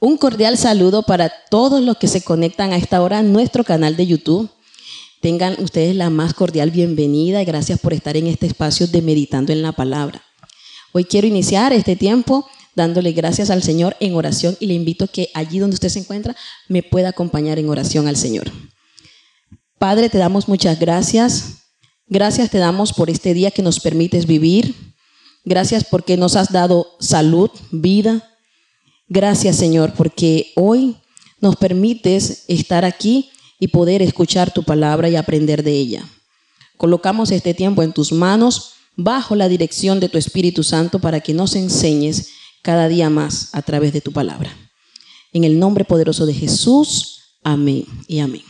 Un cordial saludo para todos los que se conectan a esta hora en nuestro canal de YouTube. Tengan ustedes la más cordial bienvenida y gracias por estar en este espacio de Meditando en la Palabra. Hoy quiero iniciar este tiempo dándole gracias al Señor en oración y le invito a que allí donde usted se encuentra me pueda acompañar en oración al Señor. Padre, te damos muchas gracias. Gracias te damos por este día que nos permites vivir. Gracias porque nos has dado salud, vida. Gracias, Señor, porque hoy nos permites estar aquí y poder escuchar tu palabra y aprender de ella. Colocamos este tiempo en tus manos bajo la dirección de tu Espíritu Santo para que nos enseñes cada día más a través de tu palabra. En el nombre poderoso de Jesús, amén y amén.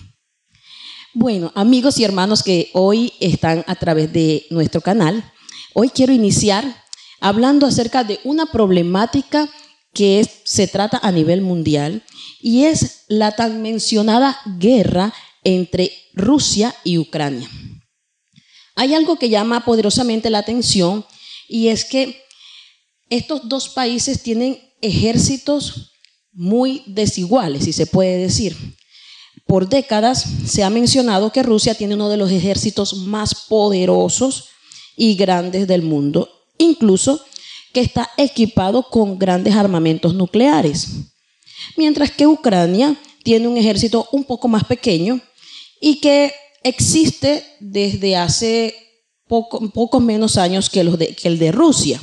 Bueno, amigos y hermanos que hoy están a través de nuestro canal, hoy quiero iniciar hablando acerca de una problemática que se trata a nivel mundial y es la tan mencionada guerra entre Rusia y Ucrania. Hay algo que llama poderosamente la atención y es que estos dos países tienen ejércitos muy desiguales, si se puede decir. Por décadas se ha mencionado que Rusia tiene uno de los ejércitos más poderosos y grandes del mundo, incluso que está equipado con grandes armamentos nucleares, mientras que Ucrania tiene un ejército un poco más pequeño y que existe desde hace pocos menos años que el de Rusia,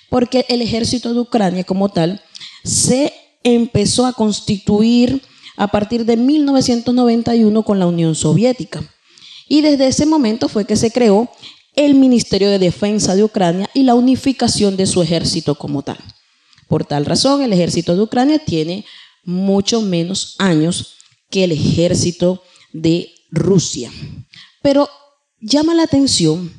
porque el ejército de Ucrania como tal se empezó a constituir a partir de 1991 con la Unión Soviética y desde ese momento fue que se creó el Ministerio de Defensa de Ucrania y la unificación de su ejército como tal. Por tal razón, el ejército de Ucrania tiene mucho menos años que el ejército de Rusia. Pero llama la atención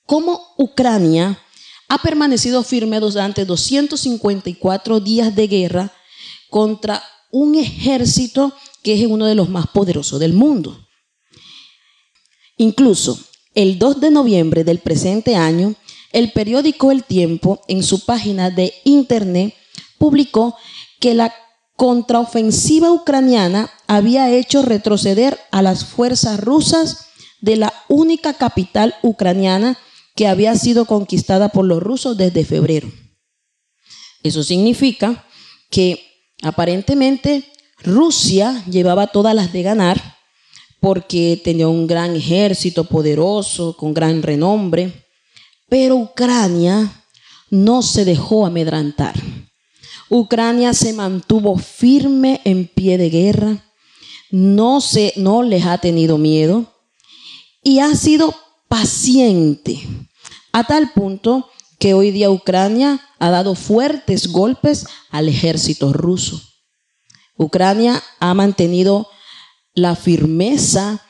cómo Ucrania ha permanecido firme durante 254 días de guerra contra un ejército que es uno de los más poderosos del mundo. Incluso el 2 de noviembre del presente año, el periódico El Tiempo, en su página de internet, publicó que la contraofensiva ucraniana había hecho retroceder a las fuerzas rusas de la única capital ucraniana que había sido conquistada por los rusos desde febrero. Eso significa que aparentemente Rusia llevaba todas las de ganar, porque tenía un gran ejército poderoso, con gran renombre, pero Ucrania no se dejó amedrentar. Ucrania se mantuvo firme en pie de guerra, no les ha tenido miedo y ha sido paciente, a tal punto que hoy día Ucrania ha dado fuertes golpes al ejército ruso. Ucrania ha mantenido la firmeza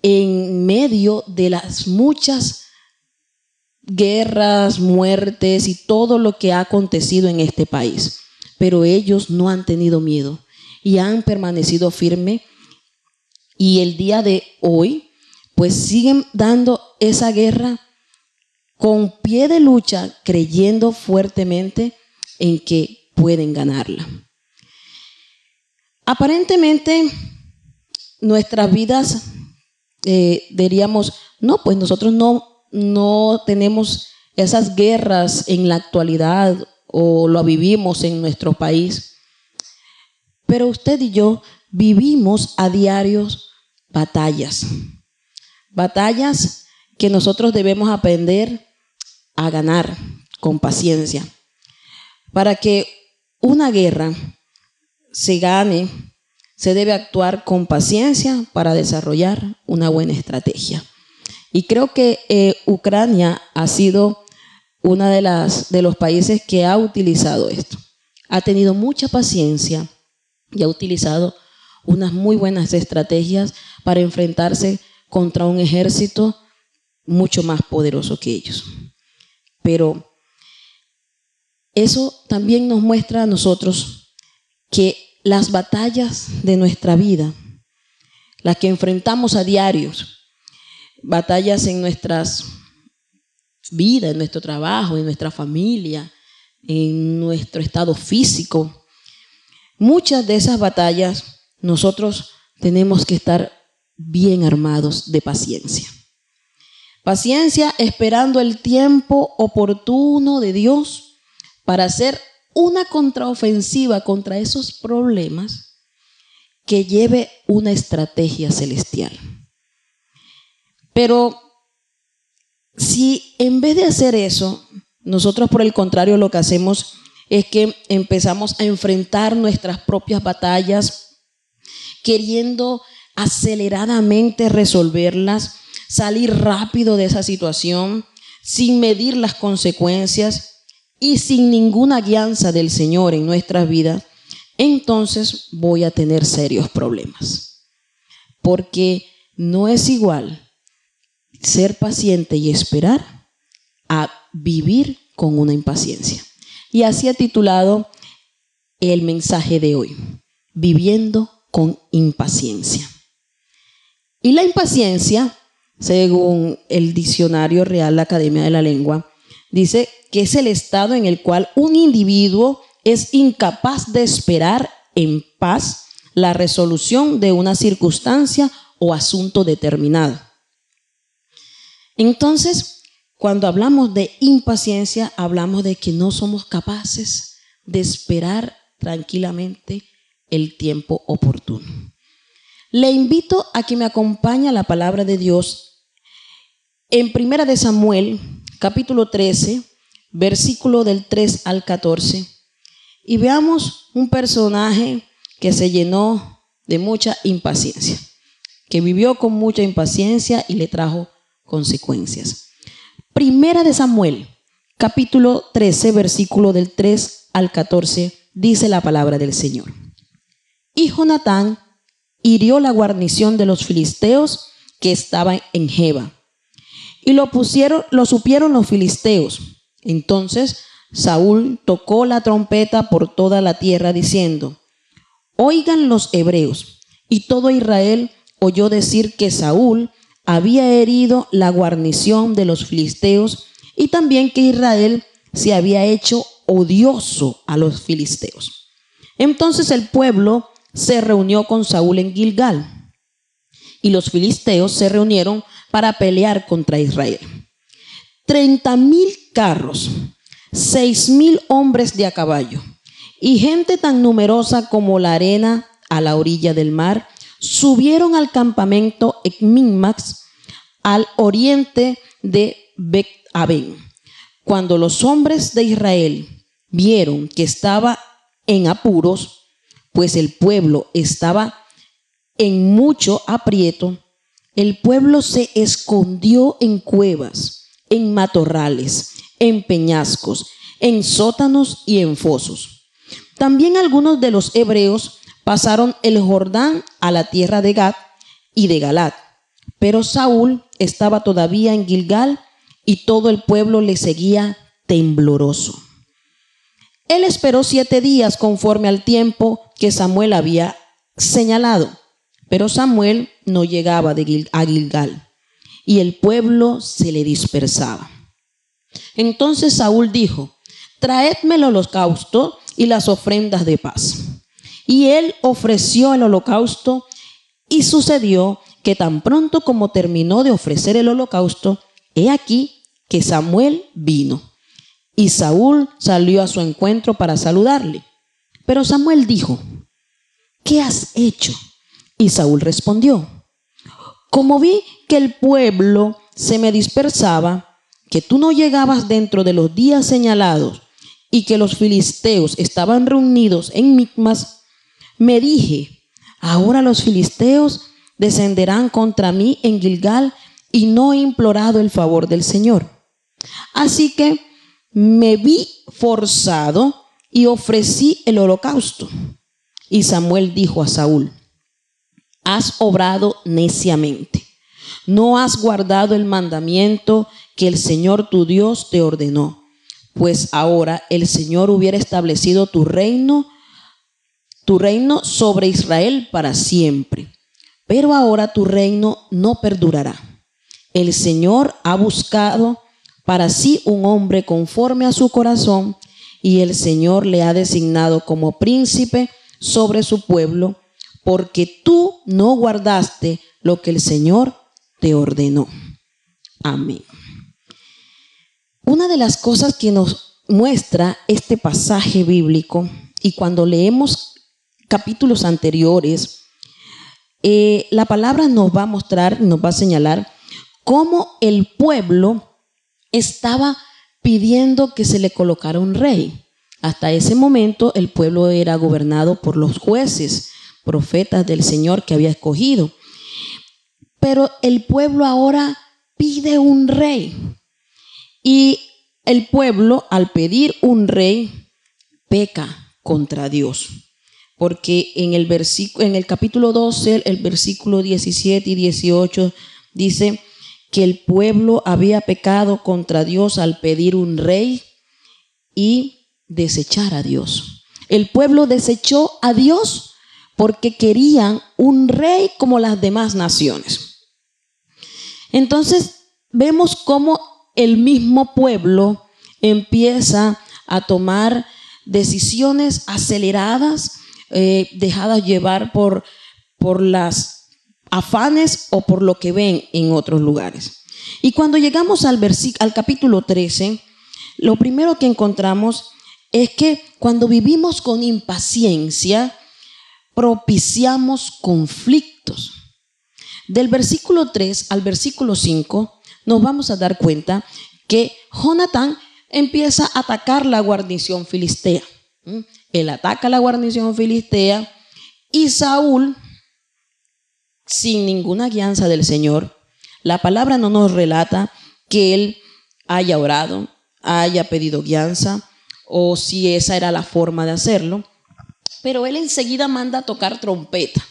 en medio de las muchas guerras, muertes y todo lo que ha acontecido en este país. Pero ellos no han tenido miedo y han permanecido firmes. Y el día de hoy, pues siguen dando esa guerra con pie de lucha, creyendo fuertemente en que pueden ganarla. Aparentemente, nuestras vidas, diríamos, no, pues nosotros no tenemos esas guerras en la actualidad o lo vivimos en nuestro país. Pero usted y yo vivimos a diario batallas que nosotros debemos aprender a ganar con paciencia. Para que una guerra se gane, se debe actuar con paciencia para desarrollar una buena estrategia. Y creo que Ucrania ha sido uno de los países que ha utilizado esto. Ha tenido mucha paciencia y ha utilizado unas muy buenas estrategias para enfrentarse contra un ejército mucho más poderoso que ellos. Pero eso también nos muestra a nosotros que las batallas de nuestra vida, las que enfrentamos a diario, batallas en nuestras vidas, en nuestro trabajo, en nuestra familia, en nuestro estado físico, Muchas de esas batallas nosotros tenemos que estar bien armados de paciencia. Paciencia esperando el tiempo oportuno de Dios para hacer una contraofensiva contra esos problemas que lleve una estrategia celestial. Pero si en vez de hacer eso, nosotros por el contrario lo que hacemos es que empezamos a enfrentar nuestras propias batallas, queriendo aceleradamente resolverlas, salir rápido de esa situación, sin medir las consecuencias y sin ninguna guianza del Señor en nuestras vidas, entonces voy a tener serios problemas. Porque no es igual ser paciente y esperar a vivir con una impaciencia. Y así he titulado el mensaje de hoy, viviendo con impaciencia. Y la impaciencia, según el Diccionario Real de la Academia de la Lengua, dice que es el estado en el cual un individuo es incapaz de esperar en paz la resolución de una circunstancia o asunto determinado. Entonces, cuando hablamos de impaciencia, hablamos de que no somos capaces de esperar tranquilamente el tiempo oportuno. Le invito a que me acompañe a la palabra de Dios en 1 de Samuel, capítulo 13, versículo del 3 al 14, y veamos un personaje que se llenó de mucha impaciencia, que vivió con mucha impaciencia y le trajo consecuencias. 1 de Samuel, capítulo 13, versículo del 3 al 14, dice la palabra del Señor. Y Jonatán hirió la guarnición de los filisteos que estaban en Geba, y lo supieron los filisteos. Entonces Saúl tocó la trompeta por toda la tierra diciendo: oigan los hebreos. Y todo Israel oyó decir que Saúl había herido la guarnición de los filisteos y también que Israel se había hecho odioso a los filisteos. Entonces el pueblo se reunió con Saúl en Gilgal y los filisteos se reunieron para pelear contra Israel. 30,000 carros, 6,000 hombres de a caballo y gente tan numerosa como la arena a la orilla del mar subieron al campamento en Micmas, al oriente de Bet-Aven. Cuando los hombres de Israel vieron que estaba en apuros, pues el pueblo estaba en mucho aprieto, el pueblo se escondió en cuevas, en matorrales, en peñascos, en sótanos y en fosos. También algunos de los hebreos pasaron el Jordán a la tierra de Gad y de Galad, pero Saúl estaba todavía en Gilgal y todo el pueblo le seguía tembloroso. Él esperó 7 días conforme al tiempo que Samuel había señalado, pero Samuel no llegaba a Gilgal y el pueblo se le dispersaba. Entonces Saúl dijo: traédme el holocausto y las ofrendas de paz. Y él ofreció el holocausto, y sucedió que tan pronto como terminó de ofrecer el holocausto, he aquí que Samuel vino. Y Saúl salió a su encuentro para saludarle. Pero Samuel dijo: ¿qué has hecho? Y Saúl respondió: como vi que el pueblo se me dispersaba, que tú no llegabas dentro de los días señalados y que los filisteos estaban reunidos en Micmas, me dije: ahora los filisteos descenderán contra mí en Gilgal y no he implorado el favor del Señor. Así que me vi forzado y ofrecí el holocausto. Y Samuel dijo a Saúl: has obrado neciamente. No has guardado el mandamiento que el Señor tu Dios te ordenó. Pues ahora el Señor hubiera establecido tu reino sobre Israel para siempre. Pero ahora tu reino no perdurará. El Señor ha buscado para sí un hombre conforme a su corazón, y el Señor le ha designado como príncipe sobre su pueblo, porque tú no guardaste lo que el Señor te ordenó. Amén. Una de las cosas que nos muestra este pasaje bíblico, y cuando leemos capítulos anteriores, la palabra nos va a mostrar, nos va a señalar cómo el pueblo estaba pidiendo que se le colocara un rey. Hasta ese momento el pueblo era gobernado por los jueces, profetas del Señor que había escogido. Pero el pueblo ahora pide un rey. Y el pueblo, al pedir un rey, peca contra Dios. Porque en el capítulo 12, el versículo 17 y 18, dice que el pueblo había pecado contra Dios al pedir un rey y desechar a Dios. El pueblo desechó a Dios porque querían un rey como las demás naciones. Entonces vemos cómo el mismo pueblo empieza a tomar decisiones aceleradas, dejadas llevar por las afanes o por lo que ven en otros lugares. Y cuando llegamos al capítulo 13, lo primero que encontramos es que cuando vivimos con impaciencia, propiciamos conflictos. Del versículo 3 al versículo 5 nos vamos a dar cuenta que Jonatán empieza a atacar la guarnición filistea. Él ataca la guarnición filistea y Saúl, sin ninguna guianza del Señor, la palabra no nos relata que él haya orado, haya pedido guianza o si esa era la forma de hacerlo, pero él enseguida manda a tocar trompeta.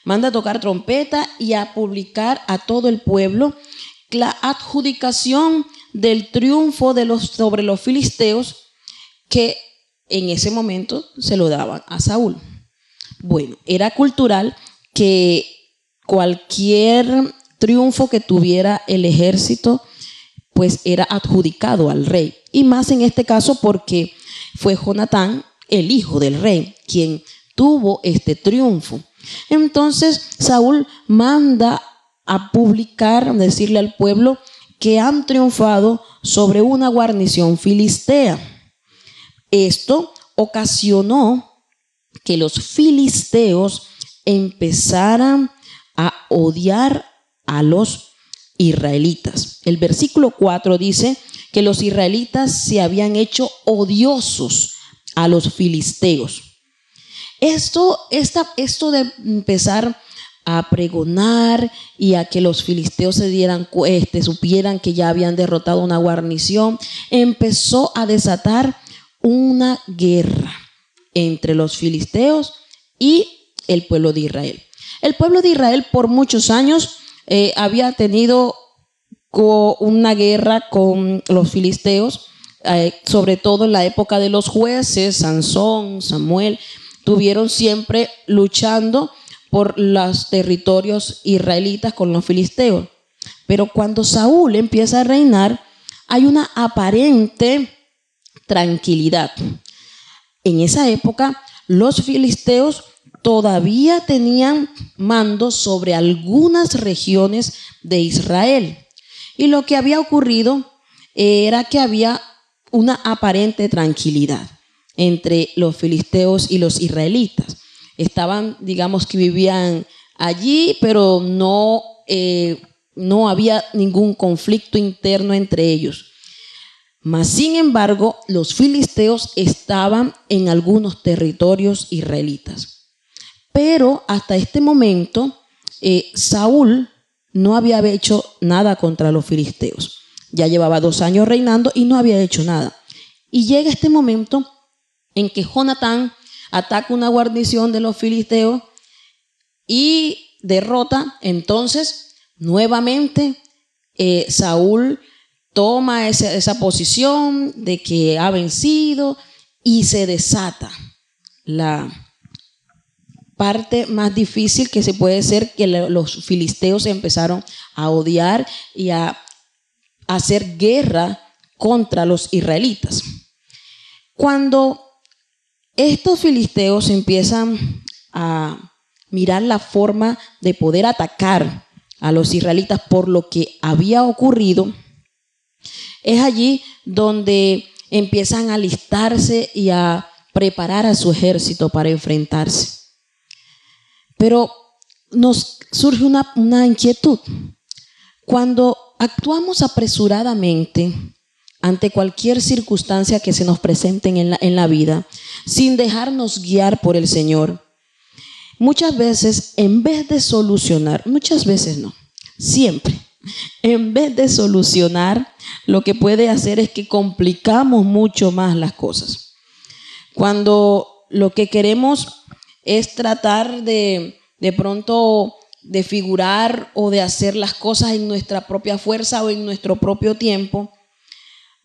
Manda a tocar trompeta y a publicar a todo el pueblo la adjudicación del triunfo sobre los filisteos, que en ese momento se lo daban a Saúl. Bueno, era cultural que cualquier triunfo que tuviera el ejército, pues era adjudicado al rey. Y más en este caso porque fue Jonatán, el hijo del rey, quien tuvo este triunfo. Entonces Saúl manda a publicar, decirle al pueblo que han triunfado sobre una guarnición filistea. Esto ocasionó que los filisteos empezaran a odiar a los israelitas. El versículo 4 dice que los israelitas se habían hecho odiosos a los filisteos. Esto de empezar a pregonar y a que los filisteos supieran que ya habían derrotado una guarnición, empezó a desatar una guerra entre los filisteos y el pueblo de Israel. El pueblo de Israel por muchos años había tenido una guerra con los filisteos, sobre todo en la época de los jueces, Sansón, Samuel, tuvieron siempre luchando por los territorios israelitas con los filisteos. Pero cuando Saúl empieza a reinar, hay una aparente tranquilidad. En esa época, los filisteos todavía tenían mando sobre algunas regiones de Israel. Y lo que había ocurrido era que había una aparente tranquilidad entre los filisteos y los israelitas. Estaban, digamos que vivían allí, pero no había ningún conflicto interno entre ellos. Mas, sin embargo, los filisteos estaban en algunos territorios israelitas. Pero hasta este momento, Saúl no había hecho nada contra los filisteos. Ya llevaba 2 años reinando y no había hecho nada. Y llega este momento en que Jonatán ataca una guarnición de los filisteos y derrota. Entonces, nuevamente, Saúl toma esa posición de que ha vencido y se desata la parte más difícil que se puede ser, que los filisteos empezaron a odiar y a hacer guerra contra los israelitas. Cuando Estos filisteos empiezan a mirar la forma de poder atacar a los israelitas por lo que había ocurrido. Es allí donde empiezan a alistarse y a preparar a su ejército para enfrentarse. Pero nos surge una inquietud. Cuando actuamos apresuradamente ante cualquier circunstancia que se nos presente en la vida, sin dejarnos guiar por el Señor, muchas veces, en vez de solucionar, muchas veces no, siempre, en vez de solucionar, lo que puede hacer es que complicamos mucho más las cosas. Cuando lo que queremos es tratar de pronto de figurar o de hacer las cosas en nuestra propia fuerza o en nuestro propio tiempo,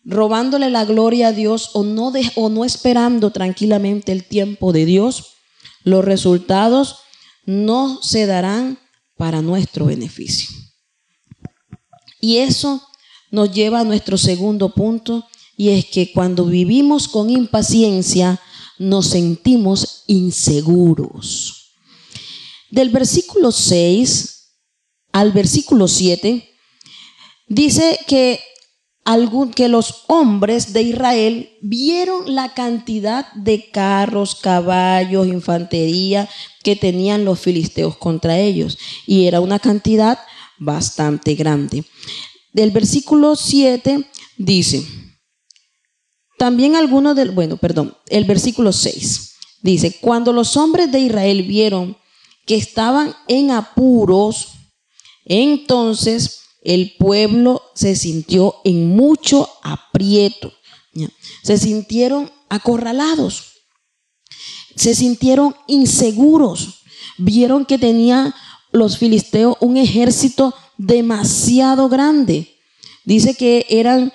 robándole la gloria a Dios o no esperando tranquilamente el tiempo de Dios, los resultados no se darán para nuestro beneficio. Y eso nos lleva a nuestro segundo punto, y es que cuando vivimos con impaciencia nos sentimos inseguros. Del versículo 6 al versículo 7 dice que los hombres de Israel vieron la cantidad de carros, caballos, infantería que tenían los filisteos contra ellos, y era una cantidad bastante grande. Del versículo 7 dice, el versículo 6 dice, cuando los hombres de Israel vieron que estaban en apuros, entonces el pueblo se sintió en mucho aprieto. Se sintieron acorralados, se sintieron inseguros. Vieron que tenían los filisteos un ejército demasiado grande. Dice que eran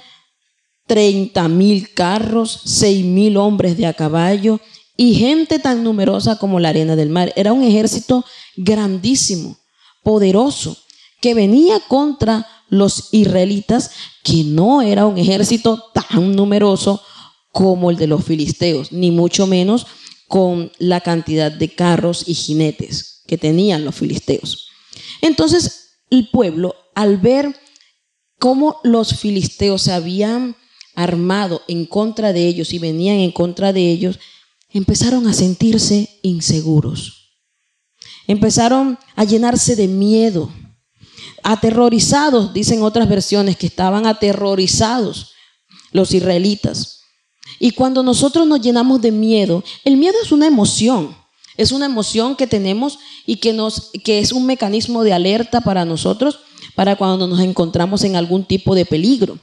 30,000 carros, 6,000 hombres de a caballo y gente tan numerosa como la arena del mar. Era un ejército grandísimo, poderoso, que venía contra los israelitas, que no era un ejército tan numeroso como el de los filisteos, ni mucho menos con la cantidad de carros y jinetes que tenían los filisteos. Entonces el pueblo, al ver cómo los filisteos se habían armado en contra de ellos y venían en contra de ellos, empezaron a sentirse inseguros. Empezaron a llenarse de miedo, aterrorizados, dicen otras versiones que estaban aterrorizados los israelitas. Y cuando nosotros nos llenamos de miedo, el miedo es una emoción que tenemos y que es un mecanismo de alerta para nosotros, para cuando nos encontramos en algún tipo de peligro.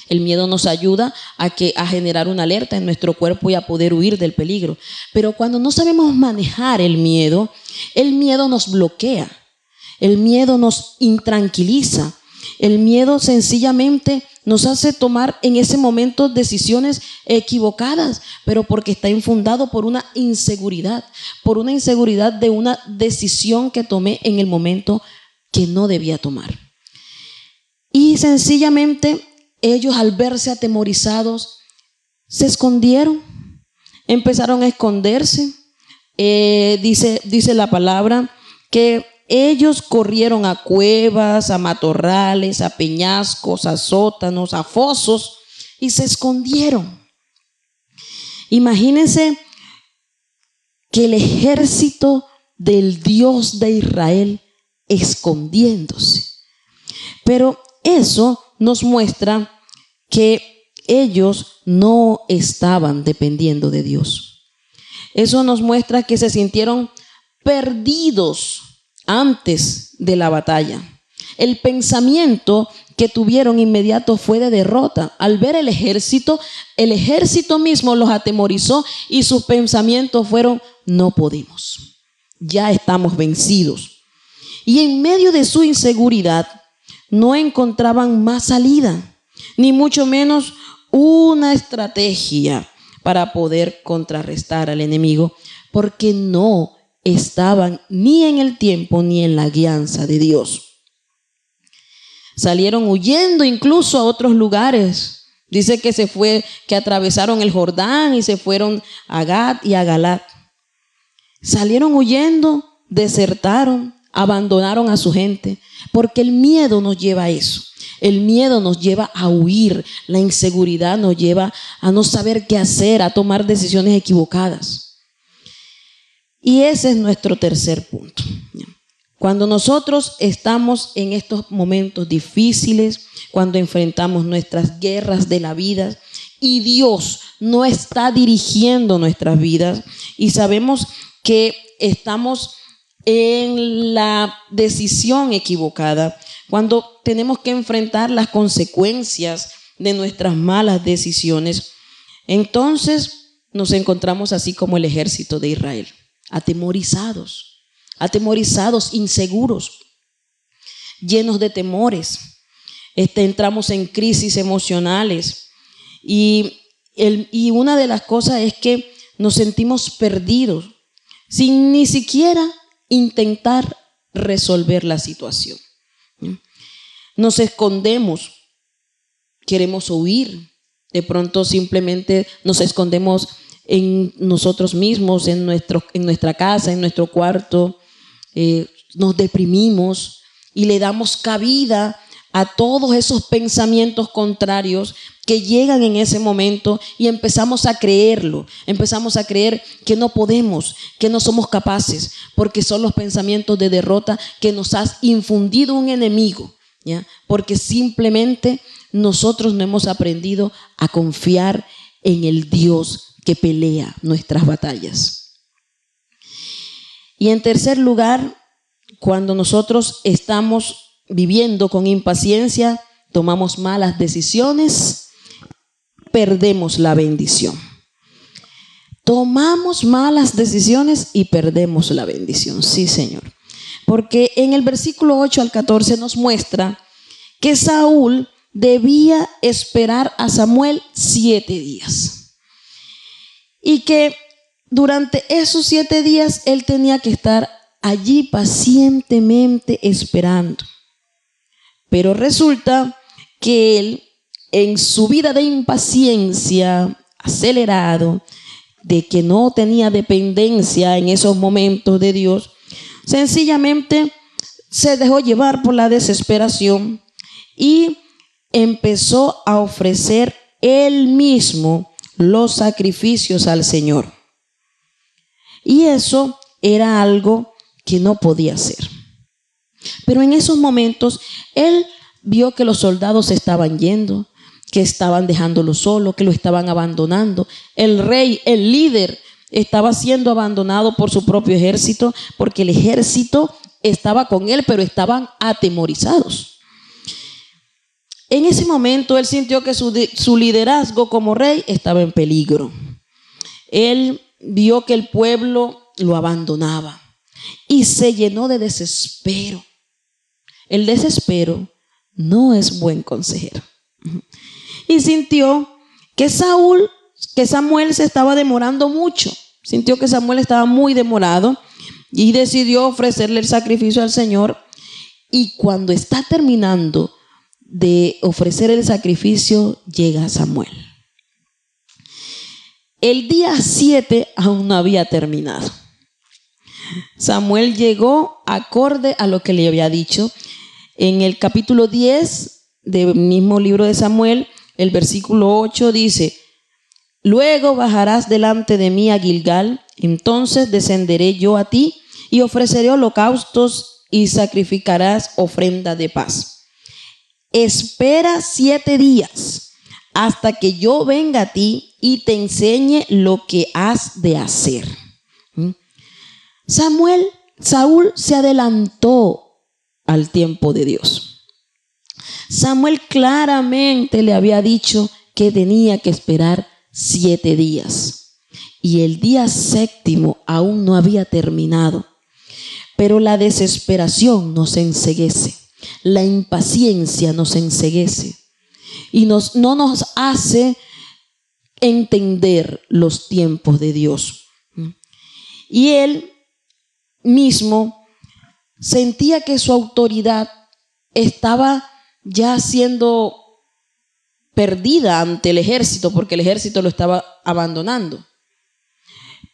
El miedo nos ayuda a generar una alerta en nuestro cuerpo y a poder huir del peligro. Pero cuando no sabemos manejar el miedo nos bloquea, el miedo nos intranquiliza, el miedo sencillamente nos hace tomar en ese momento decisiones equivocadas, pero porque está infundado por una inseguridad de una decisión que tomé en el momento que no debía tomar. Y sencillamente ellos, al verse atemorizados, se escondieron, empezaron a esconderse. Dice la palabra que ellos corrieron a cuevas, a matorrales, a peñascos, a sótanos, a fosos y se escondieron. Imagínense que el ejército del Dios de Israel escondiéndose. Pero eso nos muestra que ellos no estaban dependiendo de Dios. Eso nos muestra que se sintieron perdidos antes de la batalla. El pensamiento que tuvieron inmediato fue de derrota. Al ver el ejército mismo los atemorizó y sus pensamientos fueron: no podemos, ya estamos vencidos. Y en medio de su inseguridad no encontraban más salida, ni mucho menos una estrategia para poder contrarrestar al enemigo, porque no estaban ni en el tiempo ni en la guianza de Dios. Salieron huyendo incluso a otros lugares Dice que atravesaron el Jordán y se fueron a Gad y a Galat. Salieron huyendo, desertaron, abandonaron a su gente, porque el miedo nos lleva a eso. El miedo nos lleva a huir, la inseguridad nos lleva a no saber qué hacer, a tomar decisiones equivocadas. Y ese es nuestro tercer punto. Cuando nosotros estamos en estos momentos difíciles, cuando enfrentamos nuestras guerras de la vida y Dios no está dirigiendo nuestras vidas y sabemos que estamos en la decisión equivocada, cuando tenemos que enfrentar las consecuencias de nuestras malas decisiones, entonces nos encontramos así como el ejército de Israel, atemorizados, inseguros, llenos de temores. Entramos en crisis emocionales y una de las cosas es que nos sentimos perdidos sin ni siquiera intentar resolver la situación. Nos escondemos, queremos huir, de pronto simplemente nos escondemos en nosotros mismos, en nuestra casa, en nuestro cuarto, nos deprimimos y le damos cabida a todos esos pensamientos contrarios que llegan en ese momento y empezamos a creerlo, empezamos a creer que no podemos, que no somos capaces, porque son los pensamientos de derrota que nos ha infundido un enemigo, ¿ya? Porque simplemente nosotros no hemos aprendido a confiar en el Dios que pelea nuestras batallas. Y en tercer lugar, cuando nosotros estamos viviendo con impaciencia, tomamos malas decisiones, perdemos la bendición. Tomamos malas decisiones y perdemos la bendición. Sí, Señor. Porque en el versículo 8 al 14 nos muestra que Saúl debía esperar a Samuel 7 días. Y que durante esos 7 días él tenía que estar allí pacientemente esperando. Pero resulta que él, en su vida de impaciencia, acelerado, de que no tenía dependencia en esos momentos de Dios, sencillamente se dejó llevar por la desesperación y empezó a ofrecer él mismo los sacrificios al Señor. Y eso era algo que no podía hacer. Pero en esos momentos él vio que los soldados se estaban yendo, que estaban dejándolo solo, que lo estaban abandonando. El rey, el líder, estaba siendo abandonado por su propio ejército, porque el ejército estaba con él, pero estaban atemorizados. En ese momento él sintió que su liderazgo como rey estaba en peligro. Él vio que el pueblo lo abandonaba y se llenó de desespero. El desespero no es buen consejero. Y sintió que Samuel se estaba demorando mucho. Sintió que Samuel estaba muy demorado y decidió ofrecerle el sacrificio al Señor. Y cuando está terminando de ofrecer el sacrificio, llega Samuel. El día 7 aún no había terminado. Samuel llegó acorde a lo que le había dicho. En el capítulo 10 del mismo libro de Samuel, el versículo 8 dice: luego bajarás delante de mí a Gilgal, entonces descenderé yo a ti y ofreceré holocaustos y sacrificarás ofrenda de paz. Espera 7 días hasta que yo venga a ti y te enseñe lo que has de hacer. Saúl se adelantó al tiempo de Dios. Samuel claramente le había dicho que tenía que esperar 7 días. Y el día 7º aún no había terminado. Pero la desesperación nos enceguece. La impaciencia nos enceguece. Y no nos hace entender los tiempos de Dios. Y él mismo sentía que su autoridad estaba ya siendo perdida ante el ejército porque el ejército lo estaba abandonando.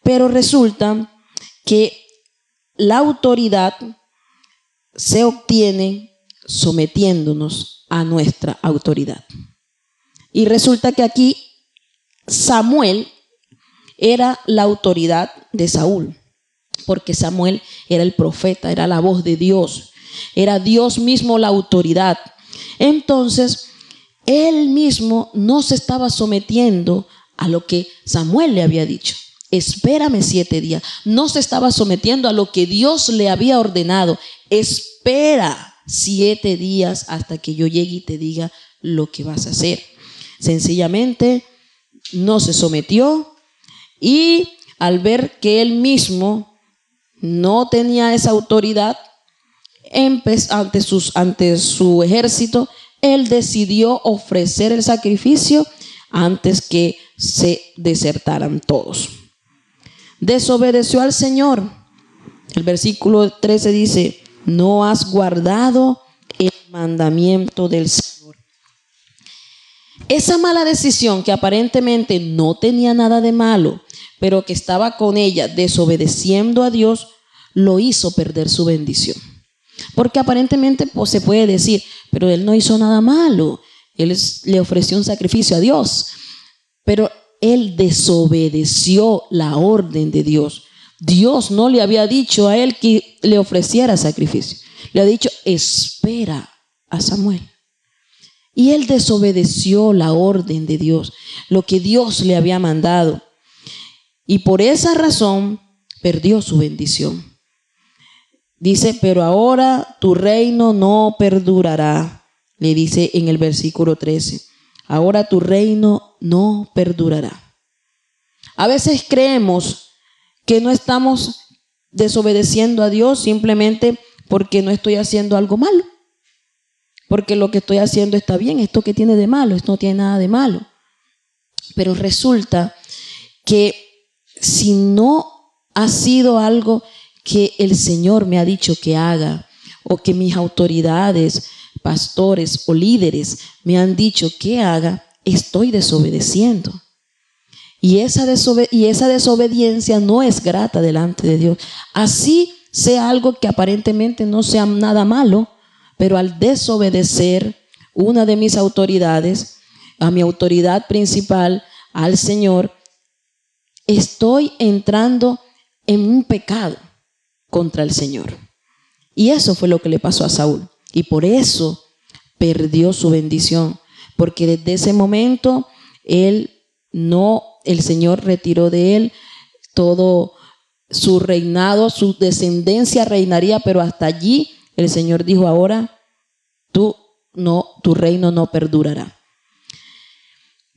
Pero resulta que la autoridad se obtiene sometiéndonos a nuestra autoridad. Y resulta que aquí Samuel era la autoridad de Saúl, porque Samuel era el profeta, era la voz de Dios, era Dios mismo la autoridad. Entonces, él mismo no se estaba sometiendo a lo que Samuel le había dicho. Espérame 7 días. No se estaba sometiendo a lo que Dios le había ordenado. Espera 7 días hasta que yo llegue y te diga lo que vas a hacer. Sencillamente no se sometió, y al ver que él mismo no tenía esa autoridad ante su ejército, él decidió ofrecer el sacrificio antes que se desertaran todos. Desobedeció al Señor. El versículo 13 dice: no has guardado el mandamiento del Señor. Esa mala decisión, que aparentemente no tenía nada de malo, pero que estaba con ella desobedeciendo a Dios, lo hizo perder su bendición. Porque aparentemente pues, se puede decir, pero él no hizo nada malo, él le ofreció un sacrificio a Dios, pero él desobedeció la orden de Dios. Dios no le había dicho a él que le ofreciera sacrificio, le ha dicho: espera a Samuel. Y él desobedeció la orden de Dios, lo que Dios le había mandado. Y por esa razón perdió su bendición. Dice: pero ahora tu reino no perdurará. Le dice en el versículo 13. Ahora tu reino no perdurará. A veces creemos que no estamos desobedeciendo a Dios simplemente porque no estoy haciendo algo malo. Porque lo que estoy haciendo está bien. ¿Esto qué tiene de malo? Esto no tiene nada de malo. Pero resulta que si no ha sido algo que el Señor me ha dicho que haga, o que mis autoridades, pastores o líderes me han dicho que haga, estoy desobedeciendo. Y esa desobediencia no es grata delante de Dios. Así sea algo que aparentemente no sea nada malo, pero al desobedecer una de mis autoridades, a mi autoridad principal, al Señor, estoy entrando en un pecado contra el Señor. Y eso fue lo que le pasó a Saúl. Y por eso perdió su bendición. Porque desde ese momento el Señor retiró de él todo su reinado, su descendencia reinaría, pero hasta allí el Señor dijo: ahora tu reino no perdurará.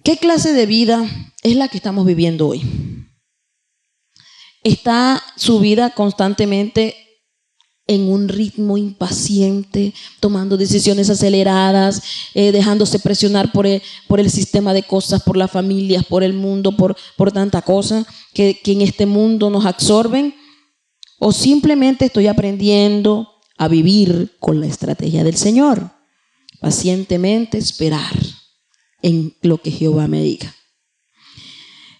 ¿Qué clase de vida es la que estamos viviendo hoy? Está su vida constantemente en un ritmo impaciente, tomando decisiones aceleradas, dejándose presionar por el sistema de cosas, por las familias, por el mundo, por tanta cosa que en este mundo nos absorben. O simplemente estoy aprendiendo a vivir con la estrategia del Señor, pacientemente esperar en lo que Jehová me diga.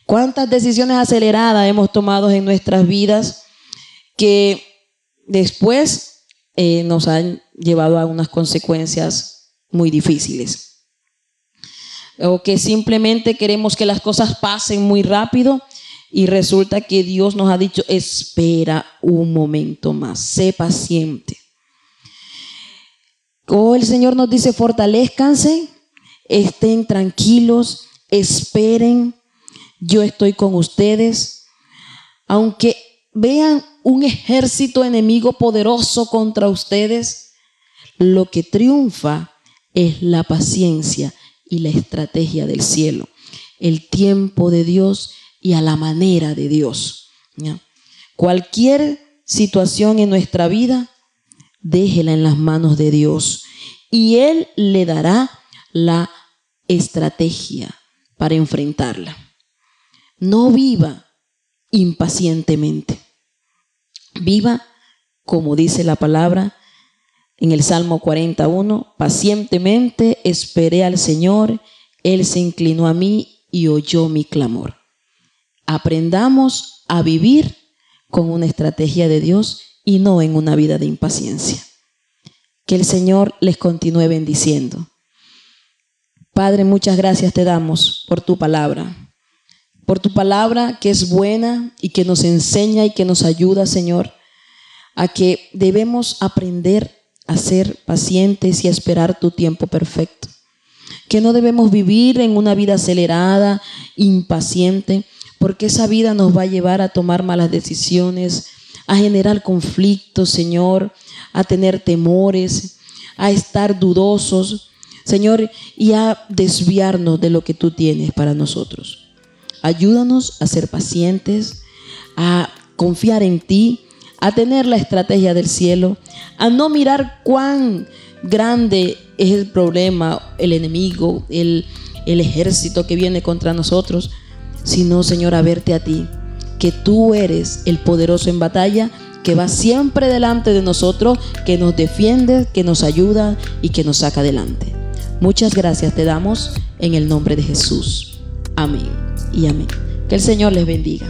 ¿Cuántas decisiones aceleradas hemos tomado en nuestras vidas que después nos han llevado a unas consecuencias muy difíciles? O que simplemente queremos que las cosas pasen muy rápido y resulta que Dios nos ha dicho: espera un momento más, sé paciente. O el Señor nos dice: fortalezcanse, estén tranquilos, esperen, yo estoy con ustedes. Aunque vean un ejército enemigo poderoso contra ustedes, lo que triunfa es la paciencia y la estrategia del cielo, el tiempo de Dios y a la manera de Dios. ¿Ya? Cualquier situación en nuestra vida, déjela en las manos de Dios y Él le dará la estrategia para enfrentarla. No viva impacientemente. Viva, como dice la palabra en el Salmo 41, pacientemente esperé al Señor Él se inclinó a mí y oyó mi clamor. Aprendamos a vivir con una estrategia de Dios y no en una vida de impaciencia. Que el Señor les continúe bendiciendo. Padre, muchas gracias te damos por tu palabra que es buena y que nos enseña y que nos ayuda, Señor, a que debemos aprender a ser pacientes y a esperar tu tiempo perfecto. Que no debemos vivir en una vida acelerada, impaciente, porque esa vida nos va a llevar a tomar malas decisiones, a generar conflictos, Señor, a tener temores, a estar dudosos, Señor, y a desviarnos de lo que tú tienes para nosotros. Ayúdanos a ser pacientes, a confiar en ti, a tener la estrategia del cielo, a no mirar cuán grande es el problema, el enemigo, el ejército que viene contra nosotros, sino, Señor, a verte a ti, que tú eres el poderoso en batalla, que va siempre delante de nosotros, que nos defiende, que nos ayuda y que nos saca adelante. Muchas gracias te damos en el nombre de Jesús. Amén y amén. Que el Señor les bendiga.